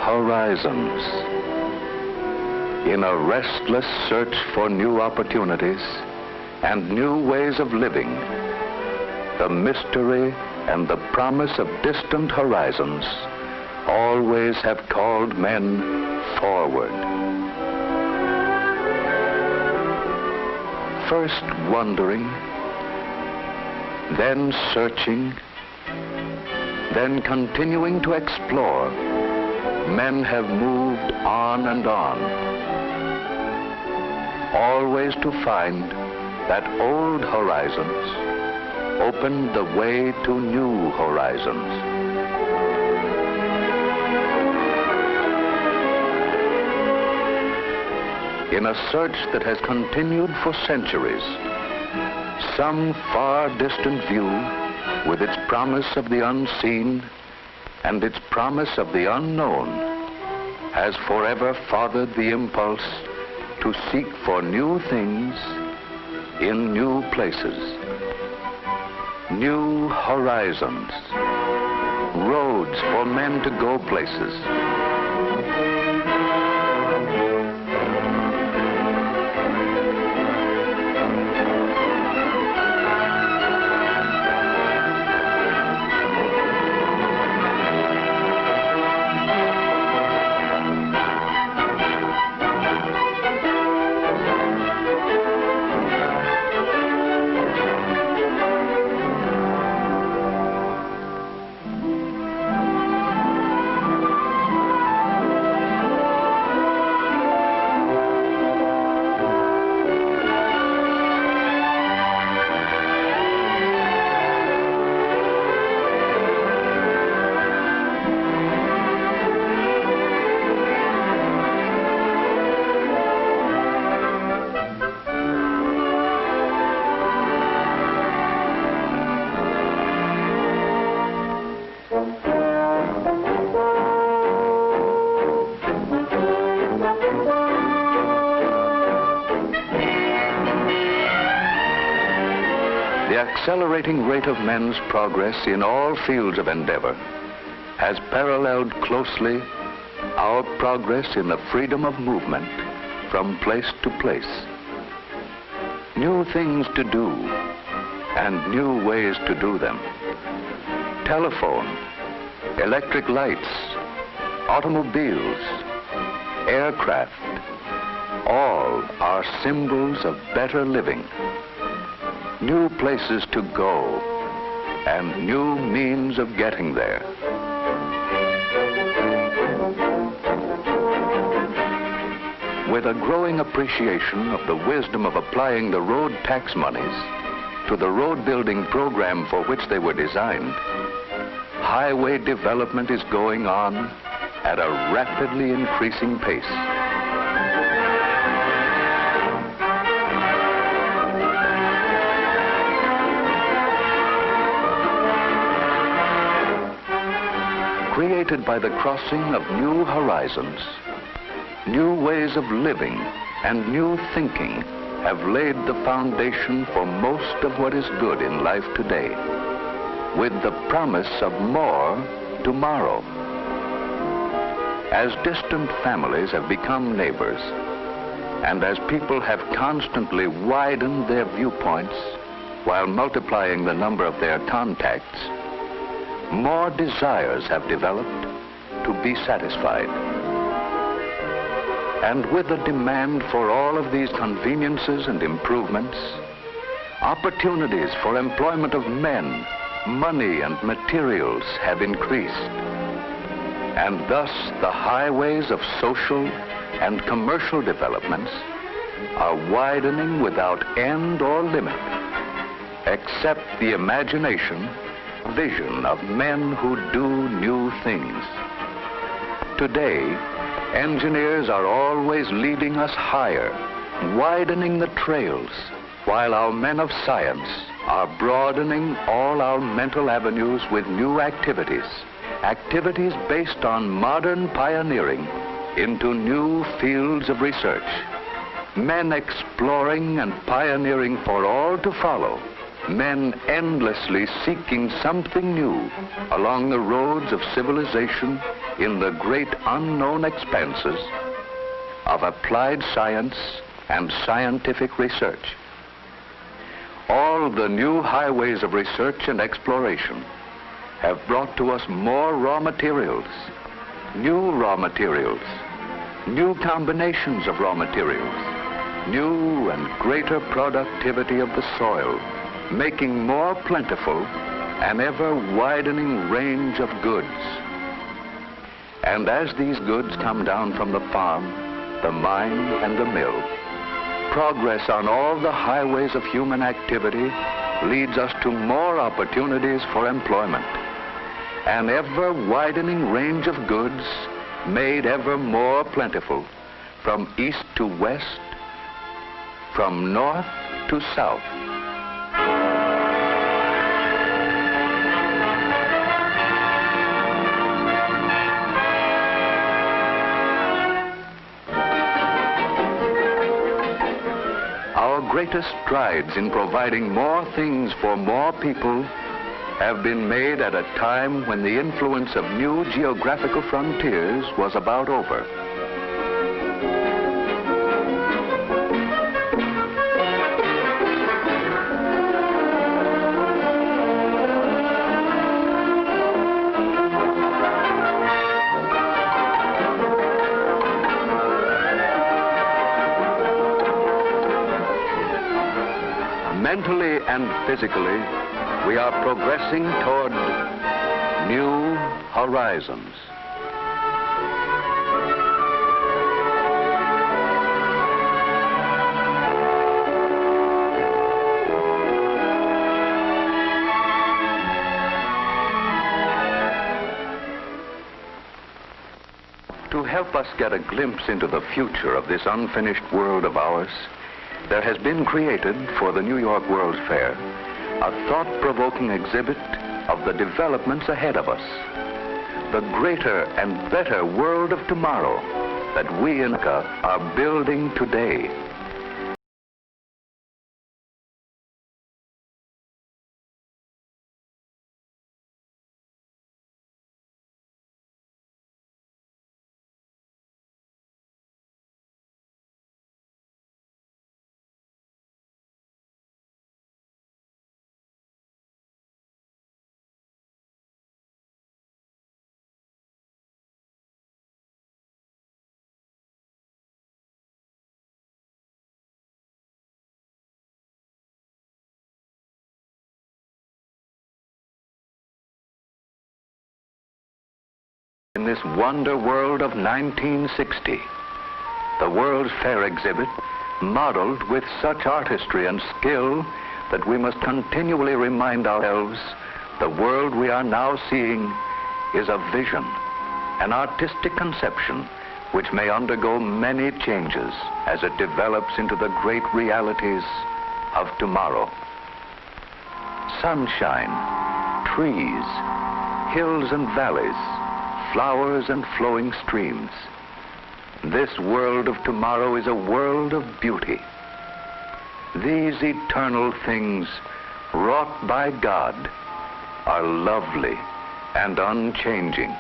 horizons. In a restless search for new opportunities and new ways of living, the mystery and the promise of distant horizons always have called men forward. First wondering, then searching, then continuing to explore, men have moved on and on, always to find that old horizons opened the way to new horizons. In a search that has continued for centuries, some far distant view with its promise of the unseen and its promise of the unknown has forever fathered the impulse to seek for new things in new places, new horizons, roads for men to go places. The accelerating rate of men's progress in all fields of endeavor has paralleled closely our progress in the freedom of movement from place to place. New things to do and new ways to do them. Telephone, electric lights, automobiles, aircraft, all are symbols of better living. New places to go and new means of getting there. With a growing appreciation of the wisdom of applying the road tax monies to the road building program for which they were designed, highway development is going on at a rapidly increasing pace. Created by the crossing of new horizons, new ways of living and new thinking have laid the foundation for most of what is good in life today, with the promise of more tomorrow. As distant families have become neighbors, and as people have constantly widened their viewpoints while multiplying the number of their contacts, more desires have developed to be satisfied. And with the demand for all of these conveniences and improvements, opportunities for employment of men, money, and materials have increased. And thus the highways of social and commercial developments are widening without end or limit, except the imagination, vision of men who do new things. Today, engineers are always leading us higher, widening the trails, while our men of science are broadening all our mental avenues with new activities, activities based on modern pioneering into new fields of research. Men exploring and pioneering for all to follow men endlessly seeking something new along the roads of civilization in the great unknown expanses of applied science and scientific research. All the new highways of research and exploration have brought to us more raw materials, new combinations of raw materials, new and greater productivity of the soil, making more plentiful an ever-widening range of goods. And as these goods come down from the farm, the mine, and the mill, progress on all the highways of human activity leads us to more opportunities for employment. An ever-widening range of goods made ever more plentiful, from east to west, from north to south. Our greatest strides in providing more things for more people have been made at a time when the influence of new geographical frontiers was about over. Mentally and physically, we are progressing toward new horizons. To help us get a glimpse into the future of this unfinished world of ours, there has been created for the New York World's Fair a thought-provoking exhibit of the developments ahead of us, the greater and better world of tomorrow that we in America are building today. In this wonder world of 1960, the World's Fair exhibit, modeled with such artistry and skill that we must continually remind ourselves the world we are now seeing is a vision, an artistic conception which may undergo many changes as it develops into the great realities of tomorrow. Sunshine, trees, hills and valleys, flowers and flowing streams. This world of tomorrow is a world of beauty. These eternal things, wrought by God, are lovely and unchanging.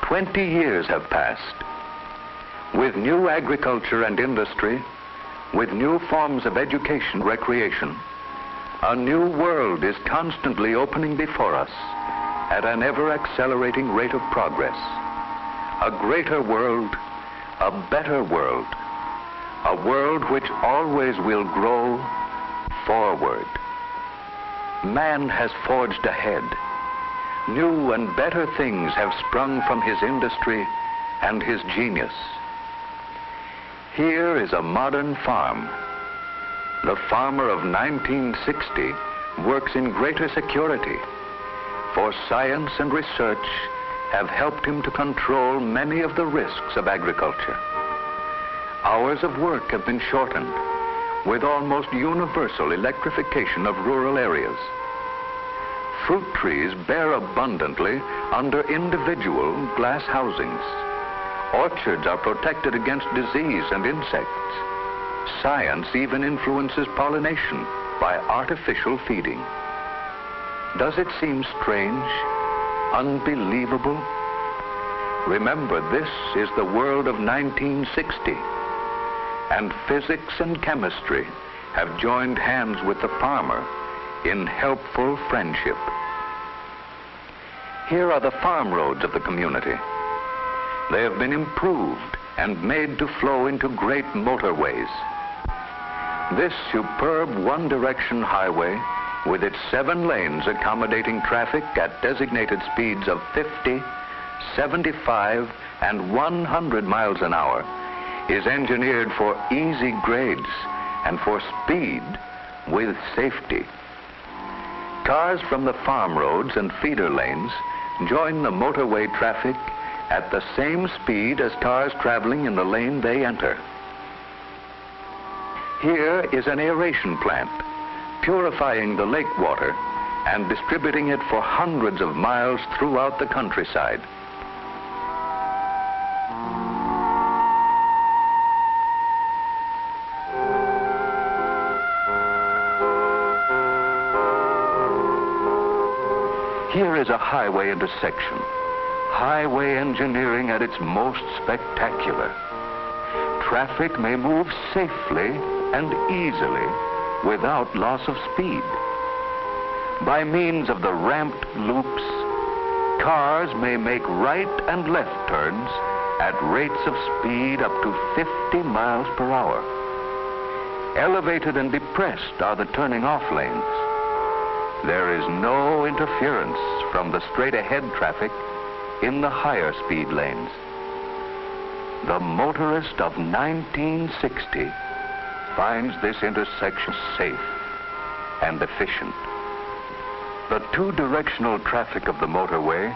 20 years have passed. With new agriculture and industry, with new forms of education, recreation, a new world is constantly opening before us at an ever-accelerating rate of progress. A greater world, a better world, a world which always will grow forward. Man has forged ahead. New and better things have sprung from his industry and his genius. Here is a modern farm. The farmer of 1960 works in greater security, for science and research have helped him to control many of the risks of agriculture. Hours of work have been shortened, with almost universal electrification of rural areas. Fruit trees bear abundantly under individual glass housings. Orchards are protected against disease and insects. Science even influences pollination by artificial feeding. Does it seem strange, unbelievable? Remember, this is the world of 1960, and physics and chemistry have joined hands with the farmer in helpful friendship. Here are the farm roads of the community. They have been improved and made to flow into great motorways. This superb one-direction highway, with its 7 lanes accommodating traffic at designated speeds of 50, 75, and 100 miles an hour, is engineered for easy grades and for speed with safety. Cars from the farm roads and feeder lanes join the motorway traffic at the same speed as cars traveling in the lane they enter. Here is an aeration plant, purifying the lake water and distributing it for hundreds of miles throughout the countryside. Here is a highway intersection, highway engineering at its most spectacular. Traffic may move safely and easily without loss of speed. By means of the ramped loops, cars may make right and left turns at rates of speed up to 50 miles per hour. Elevated and depressed are the turning off lanes. There is no interference from the straight-ahead traffic in the higher speed lanes. The motorist of 1960 finds this intersection safe and efficient. The two-directional traffic of the motorway,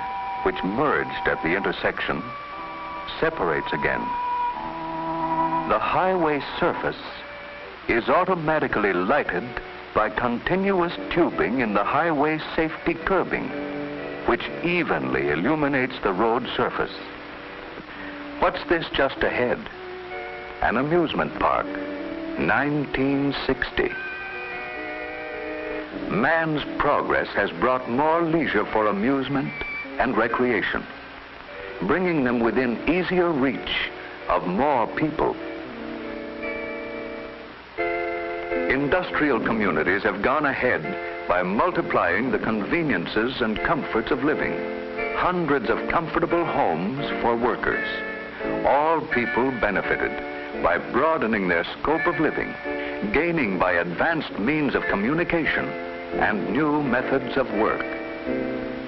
which merged at the intersection, separates again. The highway surface is automatically lighted by continuous tubing in the highway safety curbing, which evenly illuminates the road surface. What's this just ahead? An amusement park, 1960. Man's progress has brought more leisure for amusement and recreation, bringing them within easier reach of more people. Industrial communities have gone ahead by multiplying the conveniences and comforts of living. Hundreds of comfortable homes for workers. All people benefited by broadening their scope of living, gaining by advanced means of communication and new methods of work.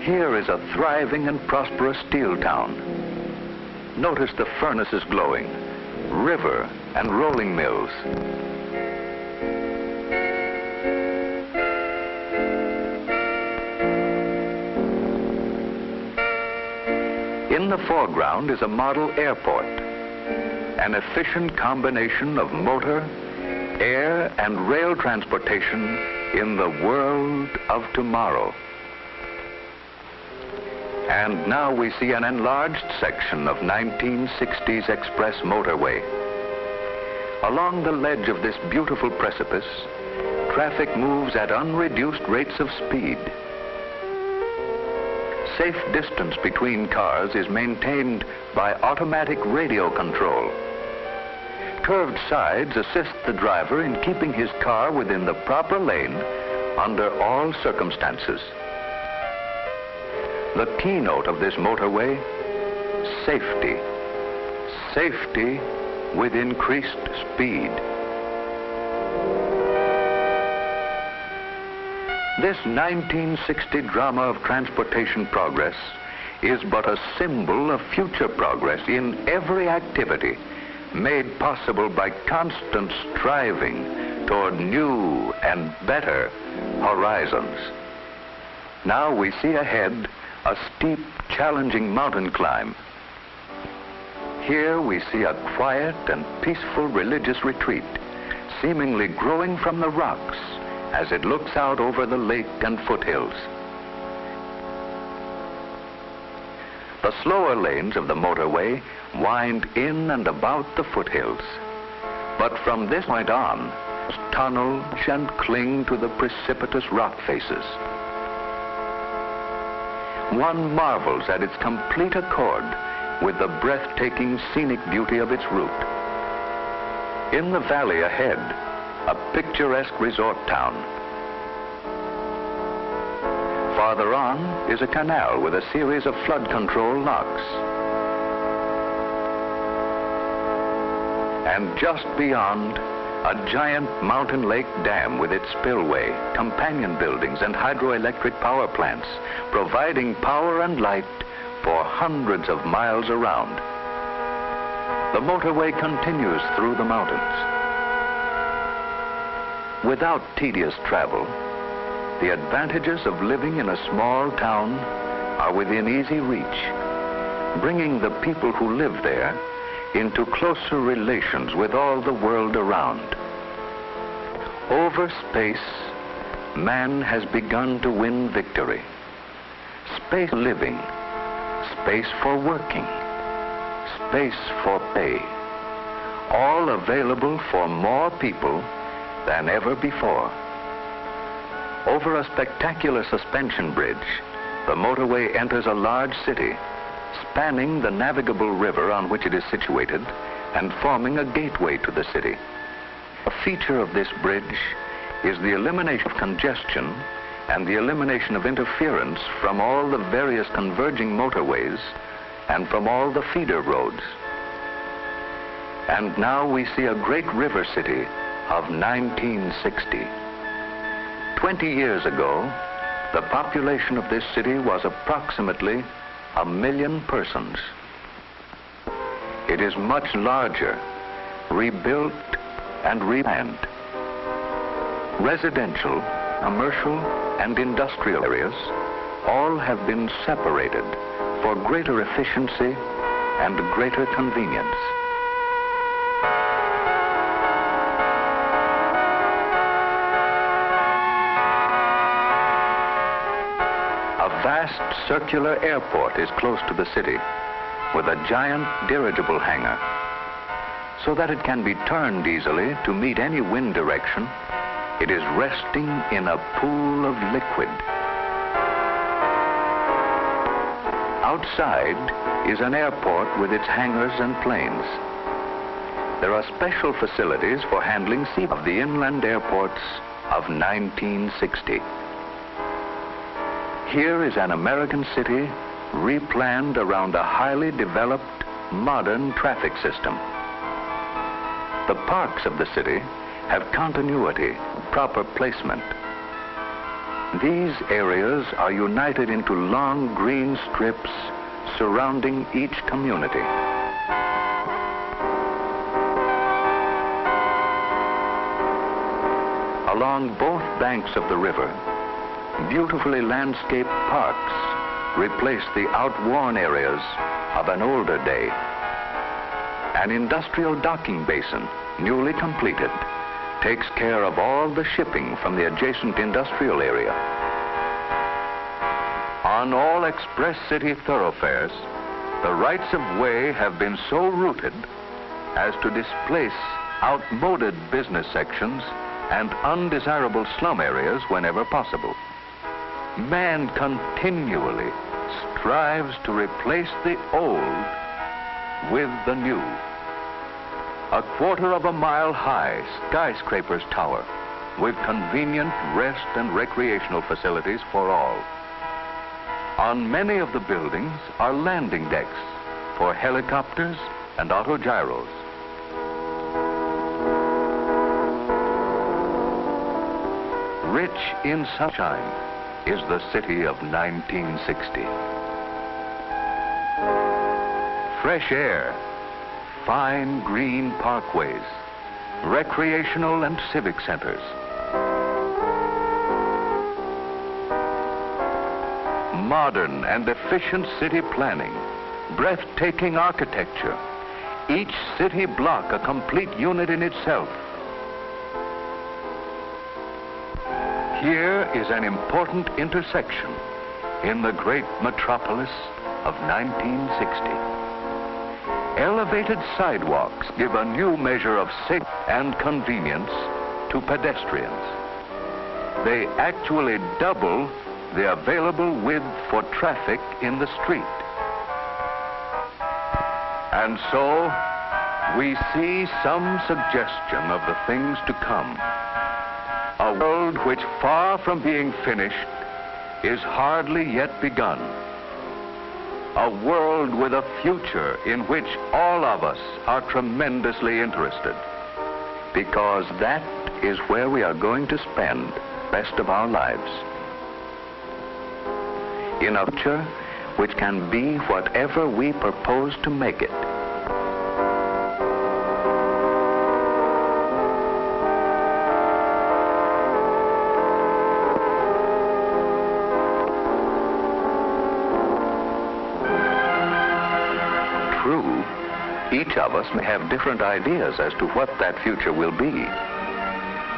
Here is a thriving and prosperous steel town. Notice the furnaces glowing, river and rolling mills. In the foreground is a model airport, an efficient combination of motor, air, and rail transportation in the world of tomorrow. And now we see an enlarged section of 1960s express motorway. Along the ledge of this beautiful precipice, traffic moves at unreduced rates of speed. Safe distance between cars is maintained by automatic radio control. Curved sides assist the driver in keeping his car within the proper lane under all circumstances. The keynote of this motorway, safety. Safety with increased speed. This 1960 drama of transportation progress is but a symbol of future progress in every activity made possible by constant striving toward new and better horizons. Now we see ahead a steep, challenging mountain climb. Here we see a quiet and peaceful religious retreat, seemingly growing from the rocks as it looks out over the lake and foothills. The slower lanes of the motorway wind in and about the foothills. But from this point on, tunnel and cling to the precipitous rock faces. One marvels at its complete accord with the breathtaking scenic beauty of its route. In the valley ahead, a picturesque resort town. Farther on is a canal with a series of flood control locks. And just beyond, a giant mountain lake dam with its spillway, companion buildings, and hydroelectric power plants, providing power and light for hundreds of miles around. The motorway continues through the mountains. Without tedious travel, the advantages of living in a small town are within easy reach, bringing the people who live there into closer relations with all the world around. Over space, man has begun to win victory. Space living, space for working, space for pay, all available for more people than ever before. Over a spectacular suspension bridge, the motorway enters a large city, spanning the navigable river on which it is situated and forming a gateway to the city. A feature of this bridge is the elimination of congestion and the elimination of interference from all the various converging motorways and from all the feeder roads. And now we see a great river city of 1960. 20 years ago, the population of this city was approximately 1 million persons. It is much larger, rebuilt and replanned. Residential, commercial, and industrial areas all have been separated for greater efficiency and greater convenience. A vast circular airport is close to the city with a giant dirigible hangar. So that it can be turned easily to meet any wind direction, it is resting in a pool of liquid. Outside is an airport with its hangars and planes. There are special facilities for handling sea of the inland airports of 1960. Here is an American city replanned around a highly developed, modern traffic system. The parks of the city have continuity, proper placement. These areas are united into long green strips surrounding each community. Along both banks of the river, beautifully landscaped parks replace the outworn areas of an older day. An industrial docking basin, newly completed, takes care of all the shipping from the adjacent industrial area. On all express city thoroughfares, the rights of way have been so rooted as to displace outmoded business sections and undesirable slum areas whenever possible. Man continually strives to replace the old with the new. A 1/4 mile high skyscrapers tower with convenient rest and recreational facilities for all. On many of the buildings are landing decks for helicopters and autogyros. Rich in sunshine is the city of 1960. Fresh air, fine green parkways, recreational and civic centers. Modern and efficient city planning, breathtaking architecture, each city block a complete unit in itself. Here is an important intersection in the great metropolis of 1960. Elevated sidewalks give a new measure of safety and convenience to pedestrians. They actually double the available width for traffic in the street. And so, we see some suggestion of the things to come. A world which, far from being finished, is hardly yet begun. A world with a future in which all of us are tremendously interested, because that is where we are going to spend the rest of our lives. In a future which can be whatever we propose to make it. True, each of us may have different ideas as to what that future will be.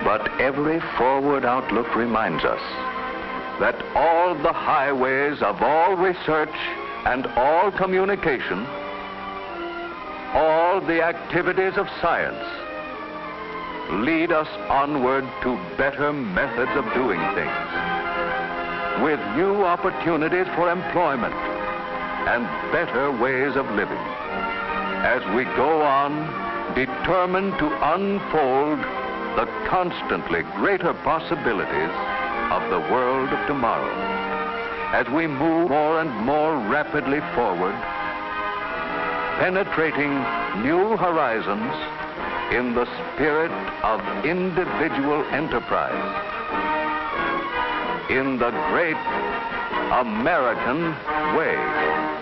But every forward outlook reminds us that all the highways of all research and all communication, all the activities of science, lead us onward to better methods of doing things, with new opportunities for employment and better ways of living, as we go on determined to unfold the constantly greater possibilities of the world of tomorrow, as we move more and more rapidly forward, penetrating new horizons in the spirit of individual enterprise, in the great American way.